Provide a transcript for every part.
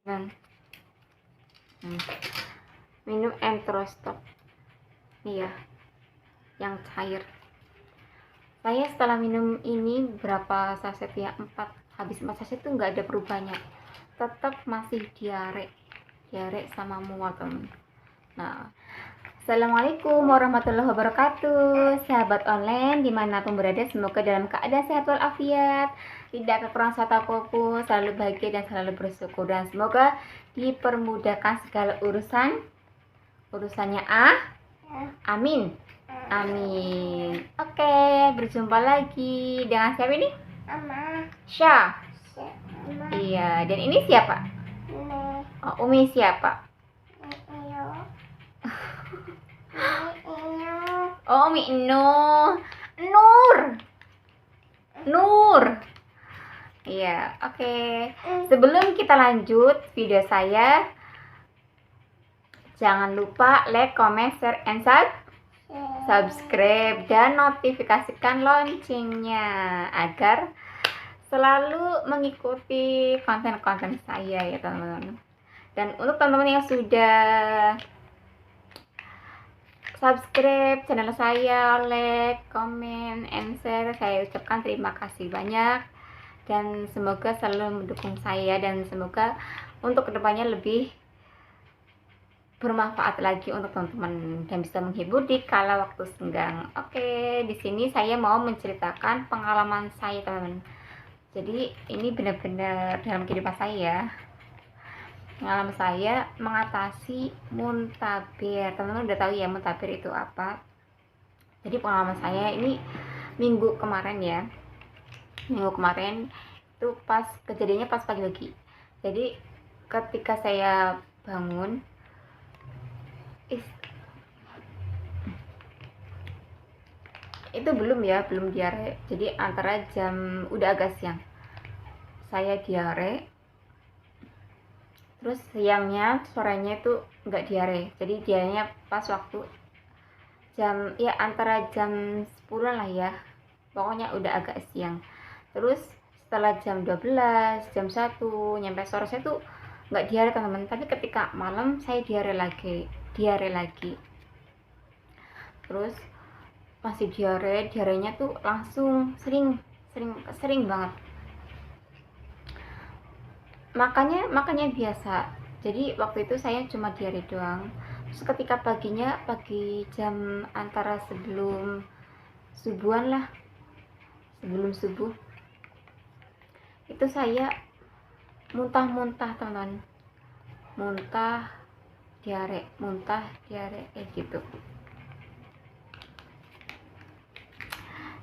Dan minum Enterostop, iya, yang cair. Saya setelah minum ini berapa saset ya, 4, habis 4 saset tuh nggak ada perubahannya, tetap masih diare sama mual teman. Nah, assalamualaikum warahmatullahi wabarakatuh, sahabat online dimanapun berada, semoga dalam keadaan sehat walafiat, tidak kekurangan suatu apapun, selalu bahagia dan selalu bersyukur, dan semoga dipermudahkan segala urusannya. Amin. Amin. Oke, berjumpa lagi dengan siapa ini? Mama. Syah. Mama. Iya, dan ini siapa? Umi. Oh, Umi siapa? Iyo. Iyo. Oh, Umi Nur. Nur. Iya, oke. Sebelum kita lanjut video saya, jangan lupa like, comment, share, and subscribe dan notifikasikan loncengnya agar selalu mengikuti konten-konten saya ya teman-teman. Dan untuk teman-teman yang sudah subscribe channel saya, like, comment, and share, saya ucapkan terima kasih banyak, dan semoga selalu mendukung saya, dan semoga untuk kedepannya lebih bermanfaat lagi untuk teman-teman dan bisa menghibur di kala waktu senggang. Oke, di sini saya mau menceritakan pengalaman saya teman-teman. Jadi ini benar-benar dalam kehidupan saya ya. Pengalaman saya mengatasi muntaber. Teman-teman udah tahu ya muntaber itu apa. Jadi pengalaman saya ini minggu kemarin ya. Minggu kemarin itu pas kejadiannya pas pagi-pagi. Jadi ketika saya bangun, itu belum diare. Jadi antara jam udah agak siang saya diare, terus siangnya sorenya itu nggak diare. Jadi diarenya pas waktu jam ya antara jam 10 lah ya, pokoknya udah agak siang. Terus setelah jam 12, jam 1 nyampe sore saya tuh nggak diare teman-teman, tapi ketika malam saya diare lagi. Terus masih diarenya tuh langsung sering banget, makanya biasa. Jadi waktu itu saya cuma diare doang. Terus ketika pagi jam antara sebelum subuhan lah, sebelum subuh itu saya muntah teman-teman, muntah diare kayak gitu.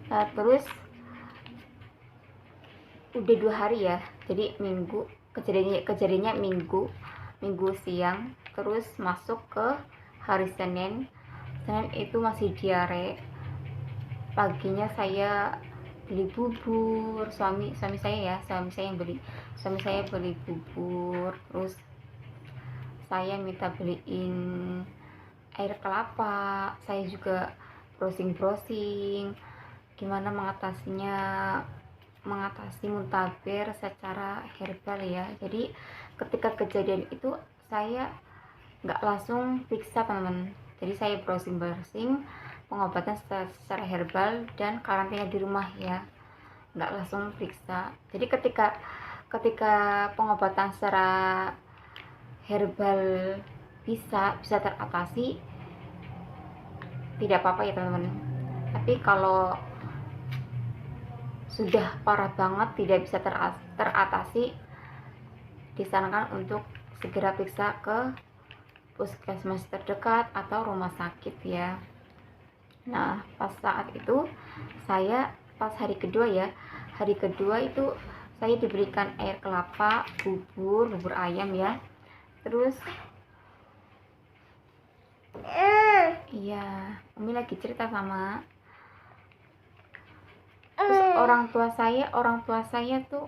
Nah, terus udah 2 hari ya, jadi minggu kejadiannya minggu siang, terus masuk ke hari Senin itu masih diare. Paginya saya beli bubur, suami saya yang beli, suami saya beli bubur. Terus saya minta beliin air kelapa, saya juga browsing gimana mengatasi muntaber secara herbal ya. Jadi ketika kejadian itu saya nggak langsung periksa teman-teman, jadi saya browsing pengobatan secara herbal dan karantina di rumah ya, nggak langsung periksa. Jadi ketika pengobatan secara herbal bisa teratasi, tidak apa-apa ya teman-teman. Tapi kalau sudah parah banget tidak bisa teratasi, disarankan untuk segera periksa ke puskesmas terdekat atau rumah sakit ya. Nah, pas saat itu saya pas hari kedua itu saya diberikan air kelapa, bubur ayam ya. Terus iya, Umi lagi cerita sama. Terus orang tua saya tuh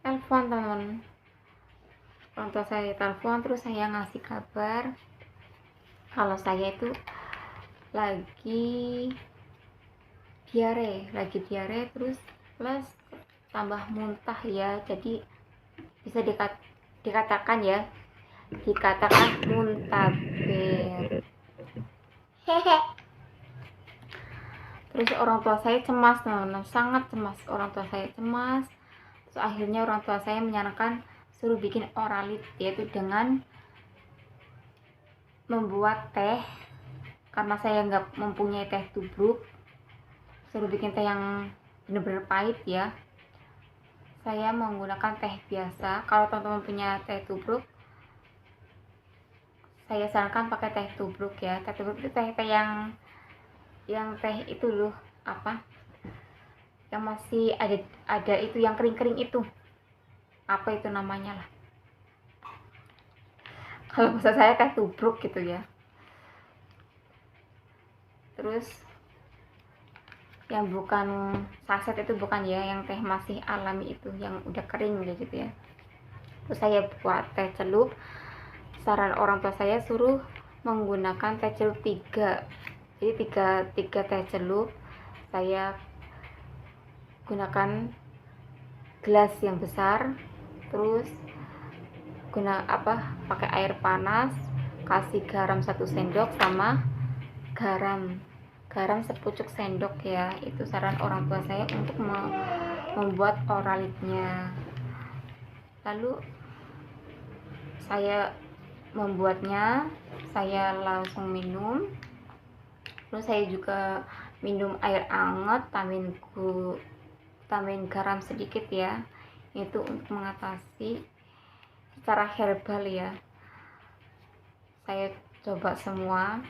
telepon teman-teman. Orang tua saya telepon, terus saya ngasih kabar kalau saya itu lagi diare terus plus tambah muntah ya. Jadi bisa dikatakan muntaber. Hehe. Terus orang tua saya cemas, teman-teman, sangat cemas. Orang tua saya cemas. Terus akhirnya orang tua saya menyarankan suruh bikin oralit, yaitu dengan membuat teh. Karena saya nggak mempunyai teh tubruk, suruh bikin teh yang bener-bener pahit ya. Saya menggunakan teh biasa. Kalau teman-teman punya teh tubruk, saya sarankan pakai teh tubruk ya. Teh tubruk itu teh yang itu loh, apa yang masih ada itu yang kering-kering itu, apa itu namanya lah, kalau bahasa saya teh tubruk gitu ya. Terus yang bukan saset itu bukan ya, yang teh masih alami itu yang udah kering gitu ya. Terus saya buat teh celup. Saran orang tua saya suruh menggunakan teh celup 3. Jadi tiga teh celup saya gunakan gelas yang besar. Terus pakai air panas, kasih garam 1 sendok sama garam sepucuk sendok ya. Itu saran orang tua saya untuk membuat oralitnya. Lalu saya membuatnya, saya langsung minum. Terus saya juga minum air hangat, tambahin garam sedikit ya, itu untuk mengatasi secara herbal ya. Saya coba semua.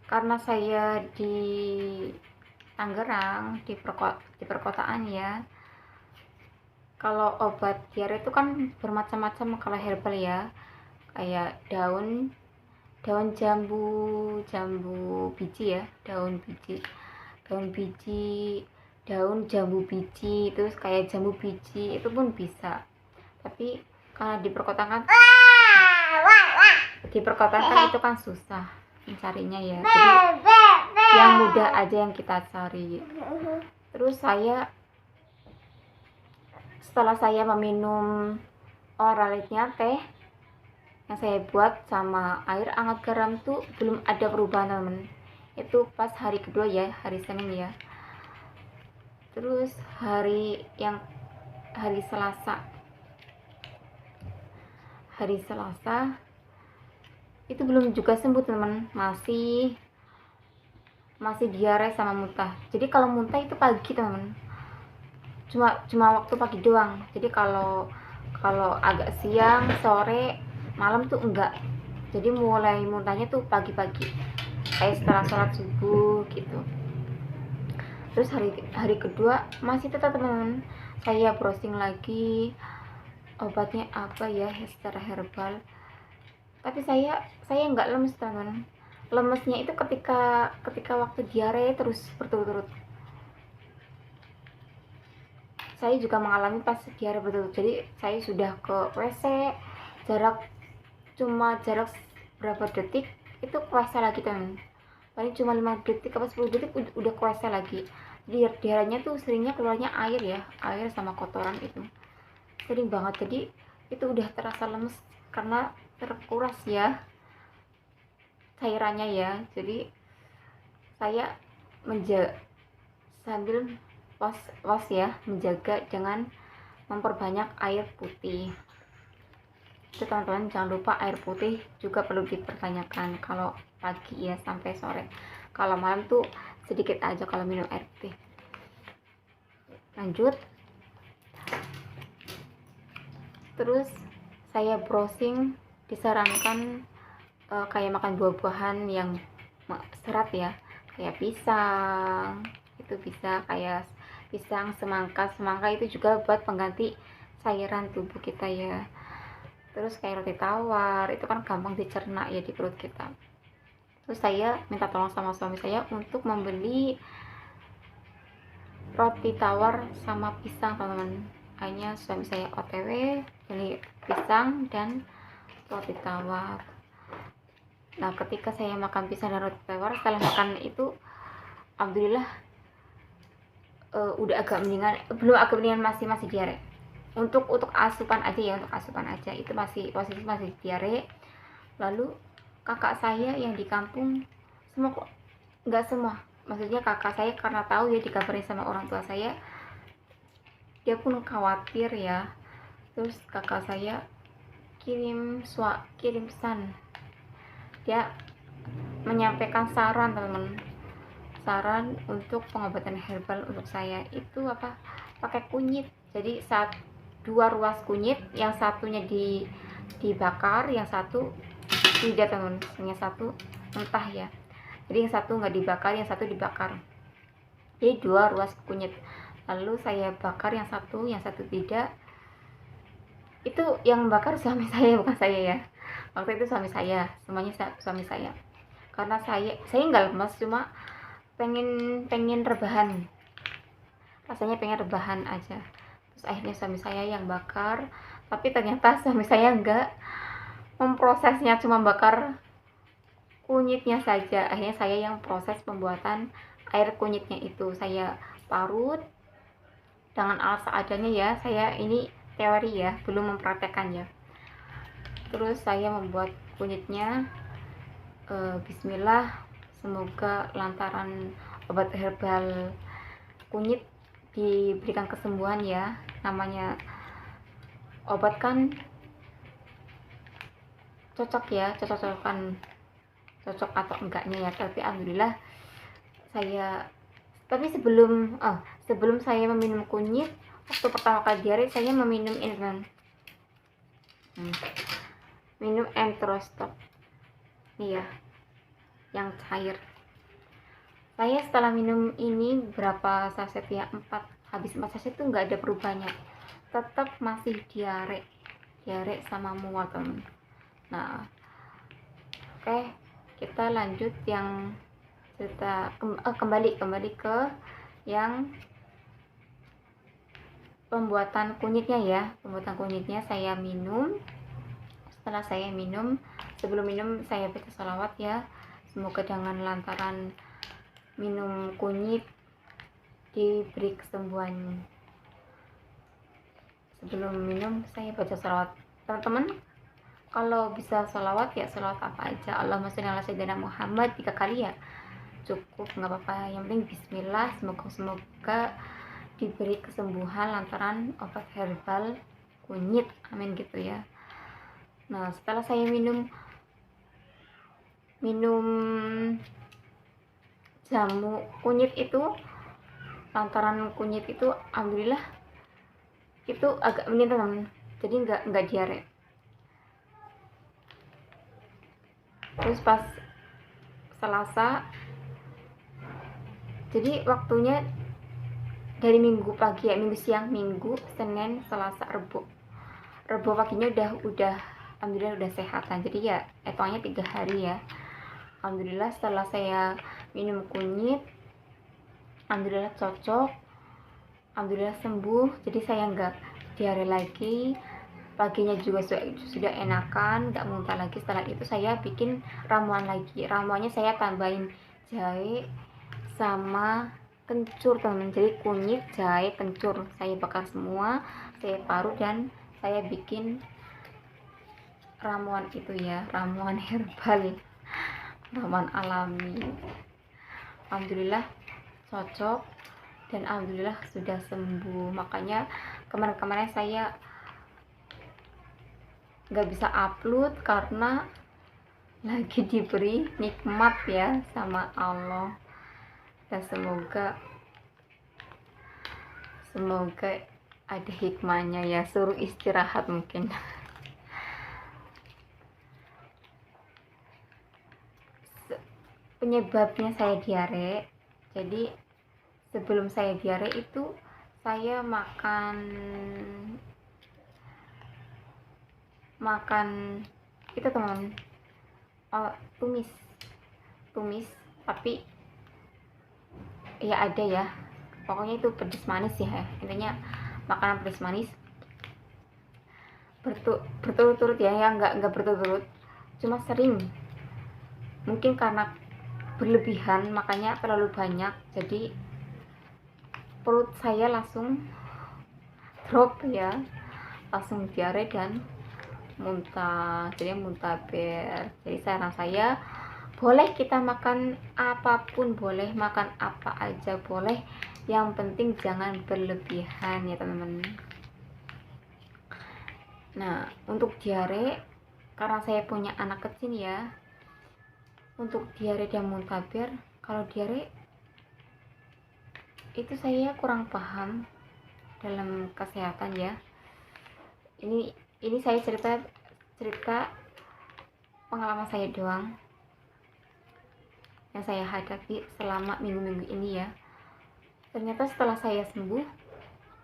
Karena saya di Tangerang, di perkotaan ya, kalau obat diare itu kan bermacam-macam kalau herbal ya, kayak daun jambu biji ya, daun jambu biji, terus kayak jambu biji itu pun bisa. Tapi karena di perkotaan itu kan susah mencarinya ya, jadi yang mudah aja yang kita cari. Terus setelah saya meminum oralitnya, teh yang saya buat sama air hangat garam tuh belum ada perubahan, teman. Itu pas hari kedua ya, hari Senin ya. Terus hari Selasa itu belum juga sembuh, teman. Masih diare sama muntah. Jadi kalau muntah itu pagi, teman. Cuma waktu pagi doang. Jadi kalau agak siang, sore, malam tuh enggak. Jadi mulai muntahnya tuh pagi-pagi, kayak setelah sholat subuh gitu. Terus hari kedua masih tetap, teman. Saya browsing lagi obatnya apa ya secara herbal. Tapi saya nggak lemes, teman. Lemesnya itu ketika waktu diare terus berturut-turut. Saya juga mengalami pas diare berturut-turut. Jadi saya sudah ke WC, jarak berapa detik itu ke WC lagi, teman. Paling cuma 5 detik atau 10 detik udah ke WC lagi. Jadi diarenya tuh seringnya keluarnya air sama kotoran itu sering banget. Jadi itu udah terasa lemes karena terkuras ya cairannya ya. Jadi saya sambil was ya, menjaga jangan memperbanyak air putih. Itu teman-teman, jangan lupa air putih juga perlu dipertanyakan kalau pagi ya sampai sore. Kalau malam tuh sedikit aja kalau minum air putih. Lanjut. Terus saya browsing, disarankan kayak makan buah-buahan yang serat ya, kayak pisang, itu bisa, kayak pisang, semangka itu juga buat pengganti cairan tubuh kita ya. Terus kayak roti tawar, itu kan gampang dicerna ya di perut kita. Terus saya minta tolong sama suami saya untuk membeli roti tawar sama pisang, teman-teman. Akhirnya suami saya OTW beli pisang dan roti tawar. Nah, ketika saya makan pisang dan roti tawar, setelah makan itu alhamdulillah udah agak mendingan, belum agak mendingan, masih diare. untuk asupan aja ya, untuk asupan aja. Itu masih posisi masih diare. Lalu kakak saya yang di kampung semua kok, nggak semua, maksudnya kakak saya karena tahu ya dikabarin sama orang tua saya, dia pun khawatir ya. Terus kakak saya kirim pesan, dia menyampaikan saran teman, saran untuk pengobatan herbal untuk saya itu apa, pakai kunyit. Jadi dua ruas kunyit, yang satunya dibakar, yang satu tidak teman, yang satu mentah ya. Jadi yang satu nggak dibakar, yang satu dibakar, jadi dua ruas kunyit. Lalu saya bakar yang satu tidak. Itu yang bakar suami saya, bukan saya ya. Waktu itu suami saya, semuanya suami saya. Karena saya nggak lemas, cuma pengen rebahan, rasanya pengen rebahan aja. Terus akhirnya suami saya yang bakar, tapi ternyata suami saya nggak memprosesnya, cuma bakar kunyitnya saja. Akhirnya saya yang proses pembuatan air kunyitnya itu. Saya parut dengan alat seadanya ya, saya ini teori ya, belum mempraktekannya. Terus saya membuat kunyitnya, bismillah, semoga lantaran obat herbal kunyit diberikan kesembuhan ya. Namanya obat kan cocok ya, cocok atau enggaknya ya. Tapi alhamdulillah saya, tapi sebelum saya meminum kunyit, waktu pertama kali diare saya meminum ini kan, minum Entrostop iya, yang cair. Saya setelah minum ini berapa saset ya, habis 4 saset itu nggak ada perubahannya, tetap masih diare sama mual teman. Nah oke, kita lanjut yang cerita, kembali ke yang pembuatan kunyitnya ya. Pembuatan kunyitnya saya minum. Setelah saya minum, sebelum minum saya baca sholawat ya, semoga dengan lantaran minum kunyit diberi kesembuhan. Sebelum minum saya baca sholawat. Teman-teman kalau bisa sholawat ya sholawat apa aja, Allahumma sholli ala sayyidina Muhammad 3 kali ya cukup, nggak apa-apa, yang penting bismillah, semoga diberi kesembuhan lantaran obat herbal kunyit, amin gitu ya. Nah setelah saya minum jamu kunyit itu, lantaran kunyit itu alhamdulillah itu agak ini teman, jadi nggak diare. Terus pas Selasa, jadi waktunya dari minggu pagi ya, minggu siang, minggu, Senin, Selasa, Rebo paginya udah alhamdulillah udah sehatan. Jadi ya hitungannya 3 hari ya. Alhamdulillah setelah saya minum kunyit, alhamdulillah cocok, alhamdulillah sembuh. Jadi saya nggak diare lagi, paginya juga sudah enakan, nggak muntah lagi. Setelah itu saya bikin ramuan lagi. Ramuannya saya tambahin jahe sama kencur teman. Jadi kunyit, jahe, kencur saya bakar semua, saya parut dan saya bikin ramuan itu ya, ramuan herbal, ramuan alami. Alhamdulillah cocok dan alhamdulillah sudah sembuh. Makanya kemarin saya nggak bisa upload karena lagi diberi nikmat ya sama Allah. Dan semoga ada hikmahnya ya, suruh istirahat mungkin. Penyebabnya saya diare, jadi sebelum saya diare itu saya makan itu teman, tumis, tapi ya ada ya, pokoknya itu pedas manis ya, intinya makanan pedas manis berturut-turut ya, nggak berturut-turut, cuma sering, mungkin karena berlebihan makanya terlalu banyak, jadi perut saya langsung drop ya. langsung diare dan muntah, jadi muntaber. Jadi saran saya, boleh kita makan apapun, boleh makan apa aja boleh, yang penting jangan berlebihan ya teman-teman. Nah, untuk diare, karena saya punya anak kecil ya, untuk diare dan muntaber, kalau diare itu saya kurang paham dalam kesehatan ya. Ini saya cerita pengalaman saya doang yang saya hadapi selama minggu-minggu ini ya. Ternyata setelah saya sembuh,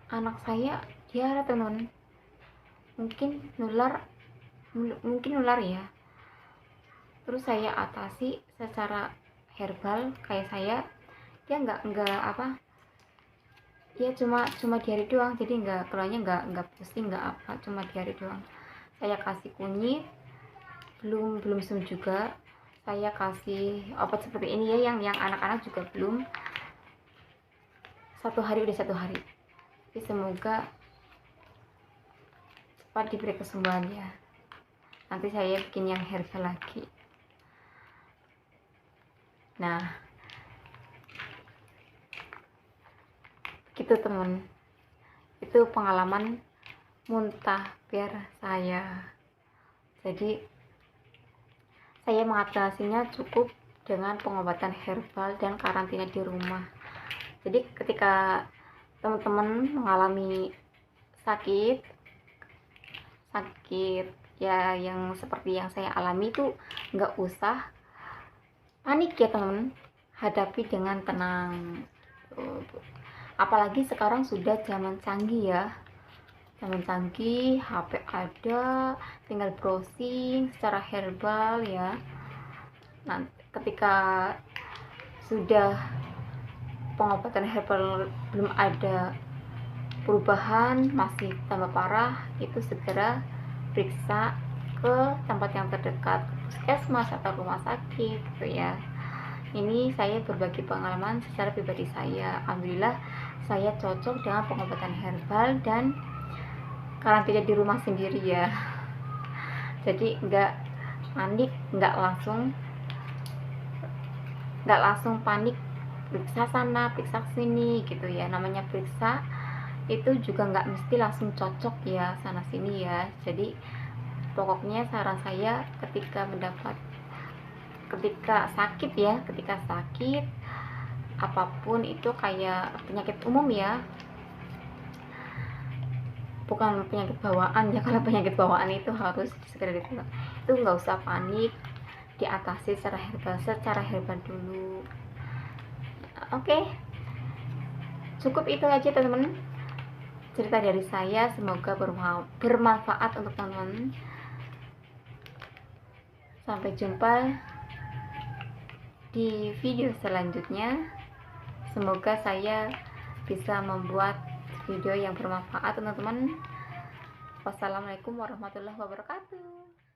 anak saya diare teman. Mungkin nular ya. Terus saya atasi secara herbal, kayak saya, dia nggak apa, dia cuma diare doang, jadi keluarnya nggak pusing, nggak apa, cuma diare doang. Saya kasih kunyit, belum sembuh juga. Saya kasih obat seperti ini ya, yang anak-anak juga belum. 1 hari udah 1 hari. Jadi semoga cepat diberi kesembuhan ya. Nanti saya bikin yang herbal lagi. Nah, gitu teman, itu pengalaman muntaber saya. Jadi saya mengatasinya cukup dengan pengobatan herbal dan karantina di rumah. Jadi ketika teman-teman mengalami sakit ya, yang seperti yang saya alami, itu nggak usah panik ya teman, hadapi dengan tenang. Apalagi sekarang sudah zaman canggih ya, HP ada, tinggal browsing secara herbal ya. Nah, ketika sudah pengobatan herbal belum ada perubahan, masih tambah parah, itu segera periksa ke tempat yang terdekat, puskesmas atau rumah sakit gitu ya. Ini saya berbagi pengalaman secara pribadi saya. Alhamdulillah saya cocok dengan pengobatan herbal dan karantina di rumah sendiri ya. Jadi nggak panik, nggak langsung panik periksa sana periksa sini gitu ya. Namanya periksa itu juga nggak mesti langsung cocok ya sana sini ya. Jadi pokoknya saran saya, ketika sakit apapun itu, kayak penyakit umum ya, bukan penyakit bawaan ya. Kalau penyakit bawaan itu harus segera ditolak, itu nggak usah panik, diatasi secara herbal dulu. Oke, cukup itu aja teman-teman cerita dari saya, semoga bermanfaat untuk teman-teman. Sampai jumpa di video selanjutnya. Semoga saya bisa membuat video yang bermanfaat teman-teman. Wassalamualaikum warahmatullahi wabarakatuh.